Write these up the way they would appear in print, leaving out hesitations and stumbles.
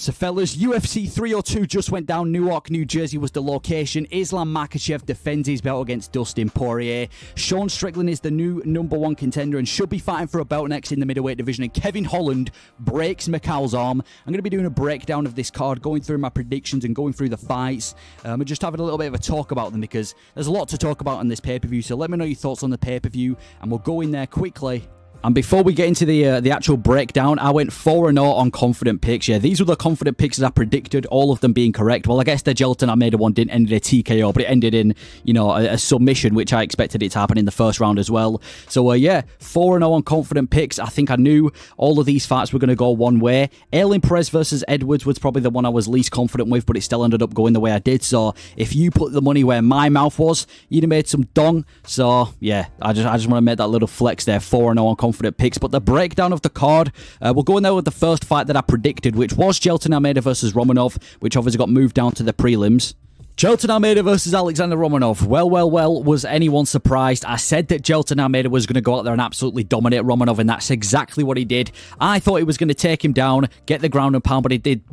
So fellas, UFC 302 just went down. Newark, New Jersey was the location. Islam Makhachev defends his belt against Dustin Poirier. Strickland is the new #1 contender and should be fighting for a belt next in the middleweight division. And Kevin Holland breaks Michal's arm. I'm going to be doing a breakdown of this card, going through my predictions and going through the fights. And just having a little bit of a talk about them because there's a lot to talk about on this pay-per-view. So let me know your thoughts on the pay-per-view and we'll go in there quickly. And before we get into the actual breakdown, I went 4-0 on confident picks. Yeah, these were the confident picks as I predicted, all of them being correct. Well, I guess the Gelatin Almeida one didn't end in a TKO, but it ended in, you know, a submission, which I expected it to happen in the first round as well. So, yeah, 4-0 on confident picks. I think I knew all of these fights were going to go one way. Ailin Perez versus Edwards was probably the one I was least confident with, but it still ended up going the way I did. So, if you put the money where my mouth was, you'd have made some dong. So, yeah, I just want to make that little flex there, 4-0 on confident picks. But the breakdown of the card, we'll go in there with the first fight that I predicted, which was Gelatin Almeida versus Romanov, which obviously got moved down to the prelims. Gelatin Almeida versus Alexander Romanov. Well, was anyone surprised? I said that Gelatin Almeida was going to go out there and absolutely dominate Romanov, and that's exactly what he did. I thought he was going to take him down, get the ground and pound, but he did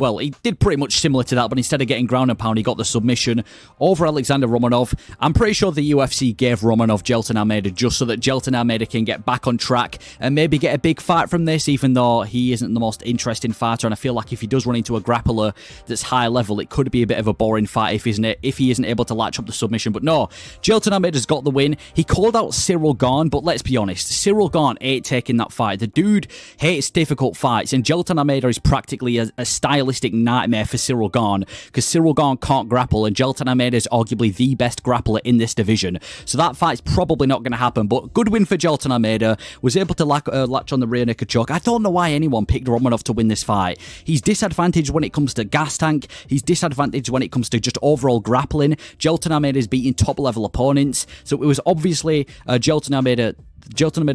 pretty much similar to that, but instead of getting ground and pound, he got the submission over Alexander Romanov. I'm pretty sure the UFC gave Romanov Gelatin Almeida just so that Gelatin Almeida can get back on track and maybe get a big fight from this, even though he isn't the most interesting fighter, and I feel like if he does run into a grappler that's high level, it could be a bit of a boring fight if he isn't able to latch up the submission. But no, Gelatin Almeida's got the win. He called out Cyril Gane, but let's be honest, Cyril Gane ain't taking that fight. The dude hates difficult fights, and Gelatin Almeida is practically a stylistic nightmare for Cyril Gane, because Cyril Gane can't grapple, and Gelatin Almeida is arguably the best grappler in this division. So that fight's probably not going to happen, but good win for Gelatin Almeida. Was able to latch on the rear naked choke. I don't know why anyone picked Romanov to win this fight. He's disadvantaged when it comes to gas tank. He's disadvantaged when it comes to just overall grappling. Gelatin Almeida is beating top-level opponents, so it was obviously Gelatin Almeida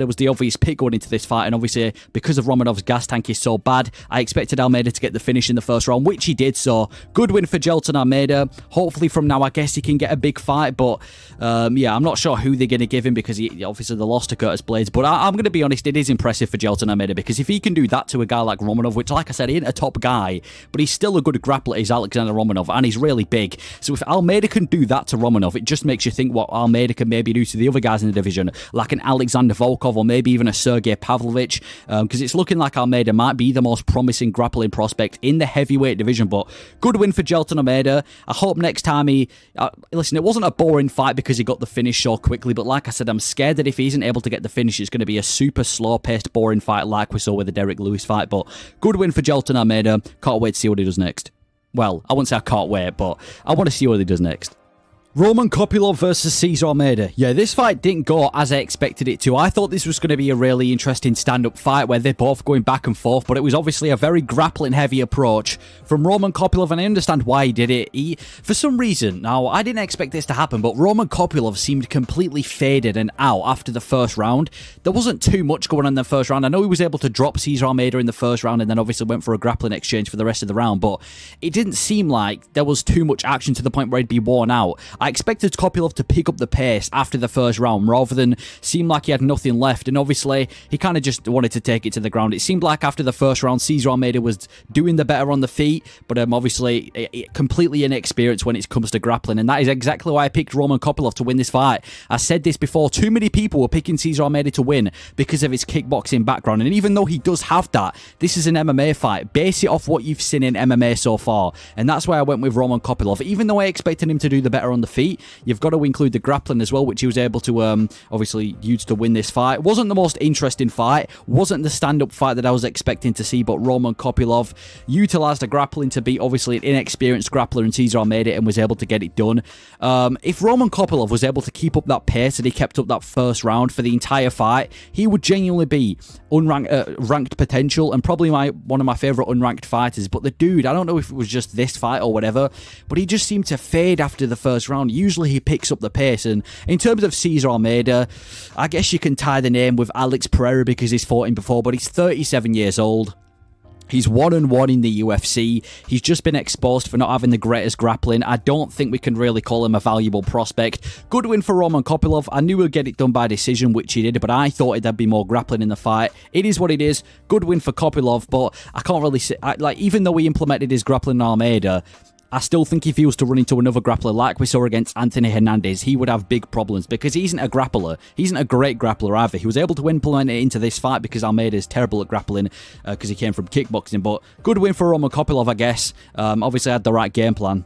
was the obvious pick going into this fight, and obviously because of Romanov's gas tank is so bad, I expected Almeida to get the finish in the first round, which he did. So good win for Gelatin Almeida. Hopefully from now I guess he can get a big fight, but yeah, I'm not sure who they're going to give him because he obviously the loss to Curtis Blades, but I'm going to be honest, it is impressive for Gelatin Almeida, because if he can do that to a guy like Romanov, which like I said, he ain't a top guy, but he's still a good grappler, he's Alexander Romanov, and he's really big. So if Almeida can do that to Romanov, it just makes you think what Almeida can maybe do to the other guys in the division, like an Alexander Volkov or maybe even a Sergey Pavlovich, because it's looking like Almeida might be the most promising grappling prospect in the heavyweight division. But good win for Gelatin Almeida. I hope next time listen, it wasn't a boring fight because he got the finish so quickly, but like I said, I'm scared that if he isn't able to get the finish, it's going to be a super slow-paced, boring fight like we saw with the Derek Lewis fight. But good win for Gelatin Almeida. Can't wait to see what he does next. Well, I wouldn't say I can't wait, but I want to see what he does next. Roman Kopylov versus Cesar Almeida. Yeah, this fight didn't go as I expected it to. I thought this was going to be a really interesting stand-up fight where they're both going back and forth, but it was obviously a very grappling-heavy approach from Roman Kopylov, and I understand why he did it. For some reason, now, I didn't expect this to happen, but Roman Kopylov seemed completely faded and out after the first round. There wasn't too much going on in the first round. I know he was able to drop Cesar Almeida in the first round and then obviously went for a grappling exchange for the rest of the round, but it didn't seem like there was too much action to the point where he'd be worn out. I expected Kopylov to pick up the pace after the first round rather than seem like he had nothing left, and obviously he kind of just wanted to take it to the ground. It seemed like after the first round Cesar Almeida was doing the better on the feet, but obviously completely inexperienced when it comes to grappling, and that is exactly why I picked Roman Kopylov to win this fight. I said this before, too many people were picking Cesar Almeida to win because of his kickboxing background, and even though he does have that, this is an MMA fight. Base it off what you've seen in MMA so far, and that's why I went with Roman Kopylov. Even though I expected him to do the better on the feet, you've got to include the grappling as well, which he was able to obviously use to win this fight. Wasn't the most interesting fight, wasn't the stand-up fight that I was expecting to see, but Roman Kopylov utilised the grappling to beat obviously an inexperienced grappler in Cesar Almeida and was able to get it done. If Roman Kopylov was able to keep up that pace and he kept up that first round for the entire fight, he would genuinely be ranked potential and probably one of my favourite unranked fighters. But the dude, I don't know if it was just this fight or whatever, but he just seemed to fade after the first round. Usually he picks up the pace, and in terms of Cesar Almeida, I guess you can tie the name with Alex Pereira because he's fought him before, but he's 37 years old. He's 1-1 in the UFC. He's just been exposed for not having the greatest grappling. I don't think we can really call him a valuable prospect. Good win for Roman Kopylov. I knew he'd get it done by decision, which he did, but I thought there'd be more grappling in the fight. It is what it is. Good win for Kopylov, but I can't really say... even though he implemented his grappling in Almeida, I still think if he was to run into another grappler like we saw against Anthony Hernandez, he would have big problems because he isn't a grappler. He isn't a great grappler either. He was able to implement it into this fight because Almeida is terrible at grappling because he came from kickboxing. But good win for Roman Kopylov, I guess. Obviously had the right game plan.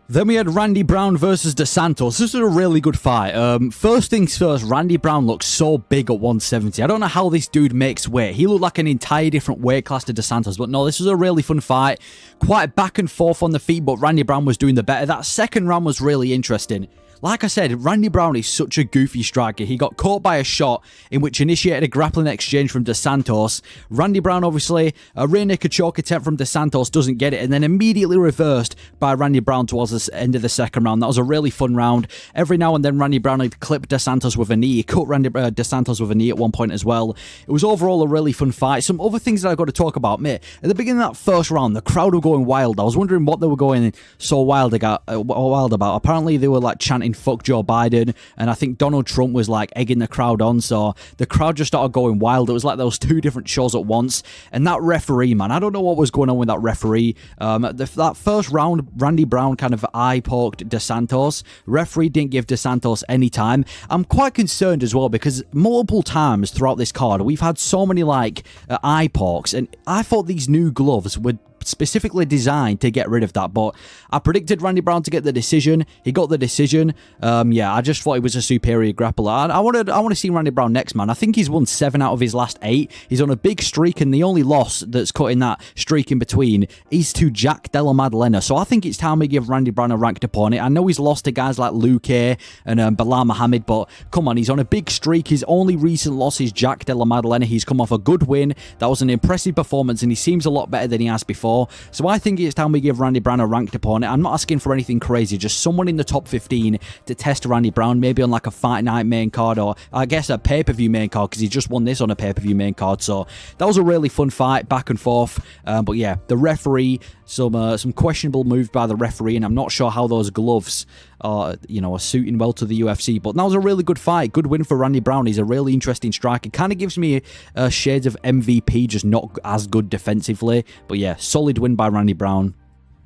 Then we had Randy Brown versus Dos Santos. This was a really good fight. First things first, Randy Brown looks so big at 170. I don't know how this dude makes weight. He looked like an entire different weight class to Dos Santos. But no, this was a really fun fight. Quite back and forth on the feet, but Randy Brown was doing the better. That second round was really interesting. Like I said, Randy Brown is such a goofy striker. He got caught by a shot in which initiated a grappling exchange from Dos Santos. Randy Brown, obviously, a rear naked choke attempt from Dos Santos doesn't get it, and then immediately reversed by Randy Brown towards the end of the second round. That was a really fun round. Every now and then, Randy Brown had clipped Dos Santos with a knee. He cut Dos Santos with a knee at one point as well. It was overall a really fun fight. Some other things that I've got to talk about, mate. At the beginning of that first round, the crowd were going wild. I was wondering what they were going so wild about. Apparently, they were like chanting "fuck Joe Biden," and I think Donald Trump was like egging the crowd on, so the crowd just started going wild. It was like those two different shows at once. And that referee, man, I don't know what was going on with that referee. That first round, Randy Brown kind of eye-poked Dos Santos. Referee didn't give Dos Santos any time. I'm quite concerned as well because multiple times throughout this card, we've had so many like eye pokes, and I thought these new gloves would specifically designed to get rid of that, but I predicted Randy Brown to get the decision. He got the decision. Yeah, I just thought he was a superior grappler. I want to see Randy Brown next, man. I think he's won 7 out of his last 8. He's on a big streak, and the only loss that's cut in that streak in between is to Jack Della Maddalena. So I think it's time we give Randy Brown a ranked opponent. I know he's lost to guys like Luke and Bilal Muhammad, but come on, he's on a big streak. His only recent loss is Jack Della Maddalena. He's come off a good win. That was an impressive performance, and he seems a lot better than he has before. So I think it's time we give Randy Brown a ranked opponent. I'm not asking for anything crazy, just someone in the top 15 to test Randy Brown, maybe on like a Fight Night main card, or I guess a pay-per-view main card, because he just won this on a pay-per-view main card. So that was a really fun fight, back and forth. But yeah, the referee, some questionable moves by the referee, and I'm not sure how those gloves are suiting well to the UFC. But that was a really good fight. Good win for Randy Brown. He's a really interesting striker. Kind of gives me shades of MVP, just not as good defensively. But yeah, solid win by Randy Brown.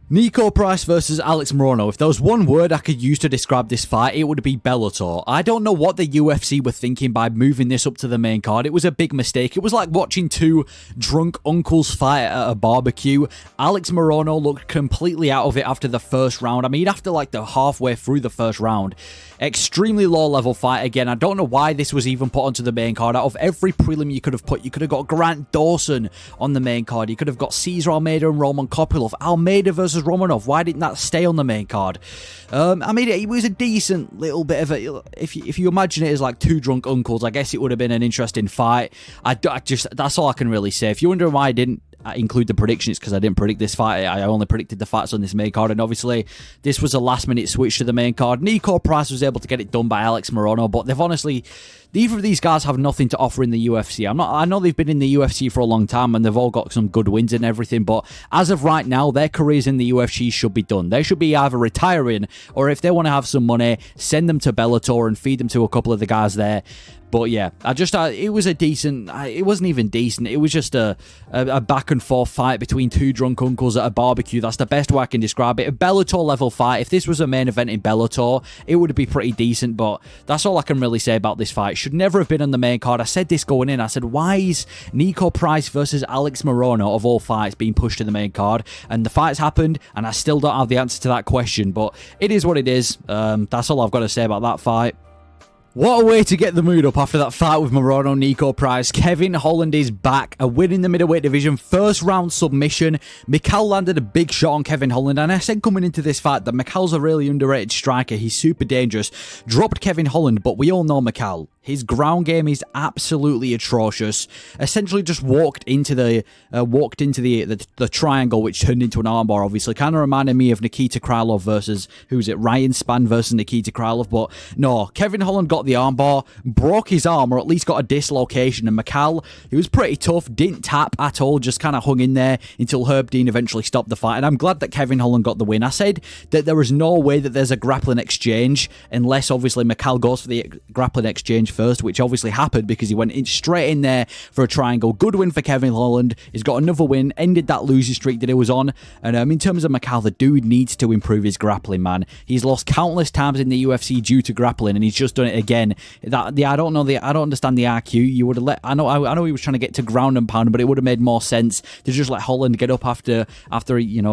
Nico Price versus Alex Morono. If there was one word I could use to describe this fight, it would be Bellator. I don't know what the UFC were thinking by moving this up to the main card. It was a big mistake. It was like watching two drunk uncles fight at a barbecue. Alex Morono looked completely out of it after the first round. I mean, after like the halfway through the first round. Extremely low level fight again. I don't know why this was even put onto the main card. Out of every prelim you could have put, you could have got Grant Dawson on the main card. You could have got Cesar Almeida and Roman Kopylov. Almeida versus Romanov. Why didn't that stay on the main card? I mean, it was a decent little bit of a... If you imagine it as like two drunk uncles, I guess it would have been an interesting fight. That's all I can really say. If you're wondering why I didn't include the predictions, because I didn't predict this fight. I only predicted the fights on this main card, and obviously this was a last minute switch to the main card. Nico Price was able to get it done by Alex Morono, but they've honestly, either of these guys have nothing to offer in the UFC. I know they've been in the UFC for a long time and they've all got some good wins and everything, but as of right now, their careers in the UFC should be done. They should be either retiring, or if they want to have some money, send them to Bellator and feed them to a couple of the guys there. But yeah, it was a decent... It wasn't even decent. It was just a back and forth fight between two drunk uncles at a barbecue. That's the best way I can describe it. A Bellator level fight. If this was a main event in Bellator, it would be pretty decent, but that's all I can really say about this fight. Should never have been on the main card. I said this going in. I said, why is Nico Price versus Alex Morono, of all fights, being pushed to the main card? And the fight's happened, and I still don't have the answer to that question, but it is what it is. That's all I've got to say about that fight. What a way to get the mood up after that fight with Morono, Nico Price. Kevin Holland is back, a win in the middleweight division, first round submission. Michal landed a big shot on Kevin Holland, and I said coming into this fight that Michal's a really underrated striker. He's super dangerous. Dropped Kevin Holland, but we all know Michal. His ground game is absolutely atrocious. Essentially just walked into the triangle, which turned into an armbar, obviously. Kind of reminded me of Nikita Krylov versus, who's it, Ryan Spann versus Nikita Krylov. But no, Kevin Holland got the armbar, broke his arm, or at least got a dislocation. And Michal, he was pretty tough, didn't tap at all, just kind of hung in there until Herb Dean eventually stopped the fight. And I'm glad that Kevin Holland got the win. I said that there was no way that there's a grappling exchange unless obviously Michal goes for the grappling exchange first, which obviously happened because he went straight in there for a triangle. Good win for Kevin Holland. He's got another win, ended that losing streak that he was on. And in terms of Michal, the dude needs to improve his grappling, man. He's lost countless times in the UFC due to grappling, and he's just done it again. I don't understand the RQ. You would have let. I know he was trying to get to ground and pound, but it would have made more sense to just let Holland get up after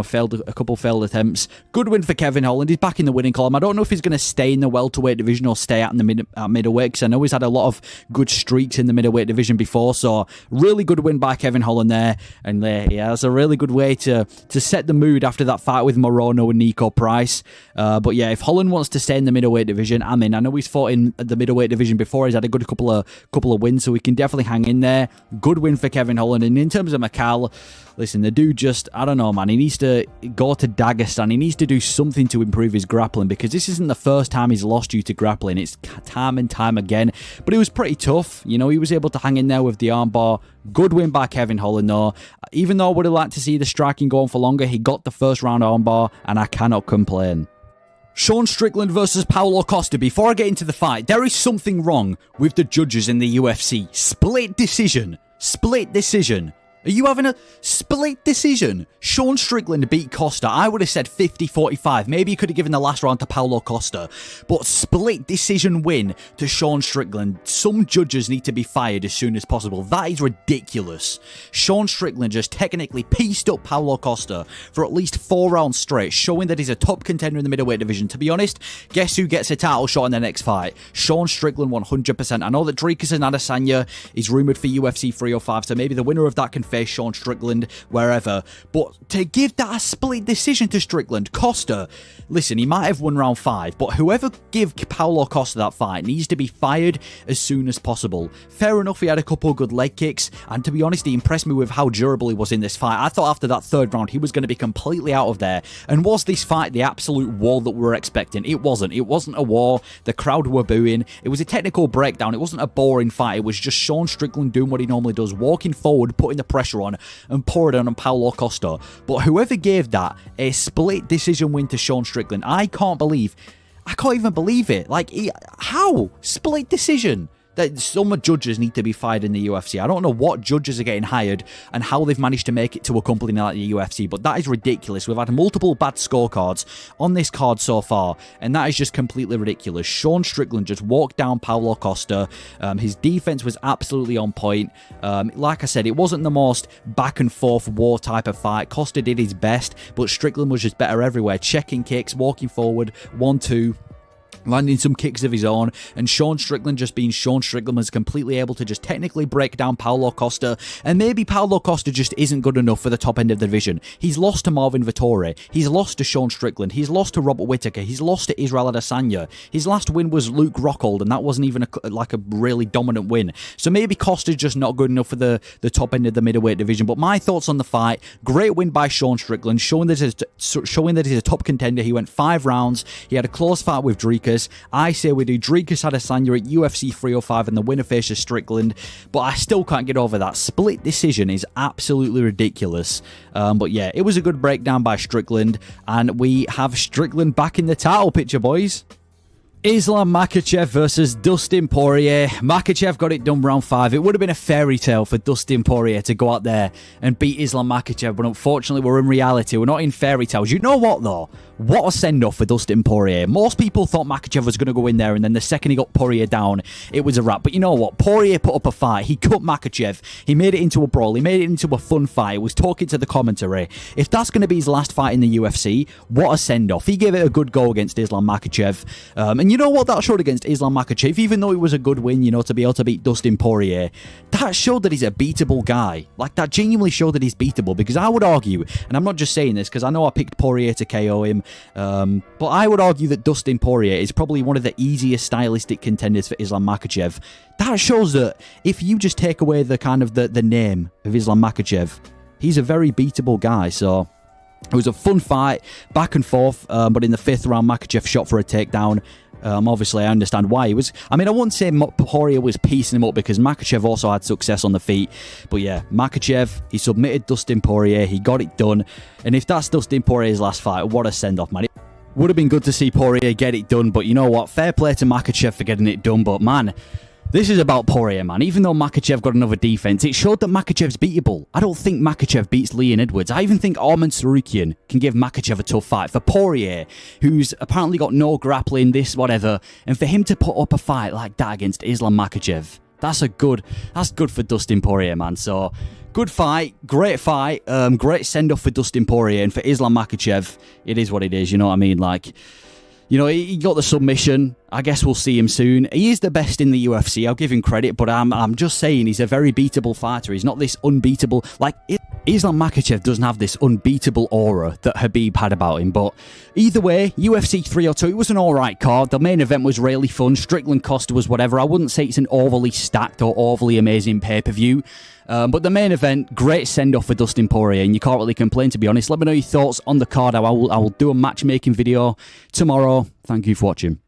failed a couple failed attempts. Good win for Kevin Holland. He's back in the winning column. I don't know if he's going to stay in the welterweight division or stay out in the middleweight, because I know he's had a lot of good streaks in the middleweight division before. So really good win by Kevin Holland there, and yeah, that's a really good way to set the mood after that fight with Morono and Nico Price. But yeah, if Holland wants to stay in the middleweight division, I know he's fought in the middleweight division before. He's had a good couple of wins, so we can definitely hang in there. Good win for Kevin Holland. And in terms of Michal, listen, the dude just, I don't know, man. He needs to go to Dagestan. He needs to do something to improve his grappling, because this isn't the first time he's lost due to grappling. It's time and time again. But it was pretty tough. You know, he was able to hang in there with the armbar. Good win by Kevin Holland, though. Even though I would have liked to see the striking going for longer, he got the first round armbar, and I cannot complain. Sean Strickland versus Paulo Costa. Before I get into the fight, there is something wrong with the judges in the UFC. Split decision. Split decision. Are you having a split decision? Sean Strickland beat Costa. I would have said 50-45. Maybe you could have given the last round to Paulo Costa. But split decision win to Sean Strickland. Some judges need to be fired as soon as possible. That is ridiculous. Sean Strickland just technically pieced up Paulo Costa for at least 4 rounds straight, showing that he's a top contender in the middleweight division. To be honest, guess who gets a title shot in the next fight? Sean Strickland 100%. I know that Dricus and Adesanya is rumoured for UFC 305, so maybe the winner of that can face Sean Strickland wherever. But to give that a split decision to Strickland, Costa, listen, he might have won round 5, but whoever give Paulo Costa that fight needs to be fired as soon as possible. Fair enough, he had a couple of good leg kicks, and to be honest, he impressed me with how durable he was in this fight. I thought after that 3rd round, he was going to be completely out of there. And was this fight the absolute war that we were expecting? It wasn't. It wasn't a war. The crowd were booing. It was a technical breakdown. It wasn't a boring fight. It was just Sean Strickland doing what he normally does, walking forward, putting the pressure on, and pour it on Paulo Costa. But whoever gave that a split decision win to Sean Strickland, I can't even believe it. Like, how? Split decision? That some judges need to be fired in the UFC. I don't know what judges are getting hired and how they've managed to make it to a company like the UFC, but that is ridiculous. We've had multiple bad scorecards on this card so far, and that is just completely ridiculous. Sean Strickland just walked down Paulo Costa. His defense was absolutely on point. Like I said, it wasn't the most back and forth war type of fight. Costa did his best, but Strickland was just better everywhere. Checking kicks, walking forward, 1-2. Landing some kicks of his own, and Sean Strickland just being Sean Strickland was completely able to just technically break down Paulo Costa, and maybe Paulo Costa just isn't good enough for the top end of the division. He's lost to Marvin Vettori, he's lost to Sean Strickland, he's lost to Robert Whittaker, he's lost to Israel Adesanya. His last win was Luke Rockhold, and that wasn't even a really dominant win. So maybe Costa's just not good enough for the top end of the middleweight division. But my thoughts on the fight: great win by Sean Strickland, showing that he's a top contender. He went 5 rounds, he had a close fight with Dricus. I say we do Dricus Adesanya at UFC 305 and the winner faces Strickland, but I still can't get over that. Split decision is absolutely ridiculous. But yeah, it was a good breakdown by Strickland, and we have Strickland back in the title picture, boys. Islam Makhachev versus Dustin Poirier. Makhachev got it done round 5. It would have been a fairy tale for Dustin Poirier to go out there and beat Islam Makhachev, but unfortunately we're in reality. We're not in fairy tales. You know what though? What a send-off for Dustin Poirier. Most people thought Makhachev was going to go in there, and then the second he got Poirier down, it was a wrap. But you know what? Poirier put up a fight. He cut Makhachev. He made it into a brawl. He made it into a fun fight. He was talking to the commentary. If that's going to be his last fight in the UFC, what a send-off. He gave it a good go against Islam Makhachev. And you know what that showed against Islam Makhachev? Even though it was a good win, you know, to be able to beat Dustin Poirier, that showed that he's a beatable guy. Like, that genuinely showed that he's beatable, because I would argue, and I'm not just saying this because I know I picked Poirier to KO him, but I would argue that Dustin Poirier is probably one of the easiest stylistic contenders for Islam Makhachev. That shows that if you just take away the kind of the name of Islam Makhachev, he's a very beatable guy. So it was a fun fight, back and forth, but in the 5th round, Makhachev shot for a takedown. Obviously, I understand why he was. I mean, I wouldn't say Poirier was piecing him up because Makhachev also had success on the feet. But yeah, Makhachev, he submitted Dustin Poirier. He got it done. And if that's Dustin Poirier's last fight, what a send-off, man. It would have been good to see Poirier get it done. But you know what? Fair play to Makhachev for getting it done. But man, this is about Poirier, man. Even though Makhachev got another defense, it showed that Makhachev's beatable. I don't think Makhachev beats Leon Edwards. I even think Arman Tsarukyan can give Makhachev a tough fight. For Poirier, who's apparently got no grappling, this, whatever, and for him to put up a fight like that against Islam Makhachev, that's good for Dustin Poirier, man. So, good fight, great send-off for Dustin Poirier, and for Islam Makhachev, it is what it is, you know what I mean? Like, you know, he got the submission. I guess we'll see him soon. He is the best in the UFC. I'll give him credit, but I'm just saying he's a very beatable fighter. He's not this unbeatable. Like, Islam Makhachev doesn't have this unbeatable aura that Khabib had about him. But either way, UFC 302, it was an alright card. The main event was really fun. Strickland Costa was whatever. I wouldn't say it's an overly stacked or overly amazing pay-per-view. But the main event, great send-off for Dustin Poirier, and you can't really complain, to be honest. Let me know your thoughts on the card. I will do a matchmaking video tomorrow. Thank you for watching.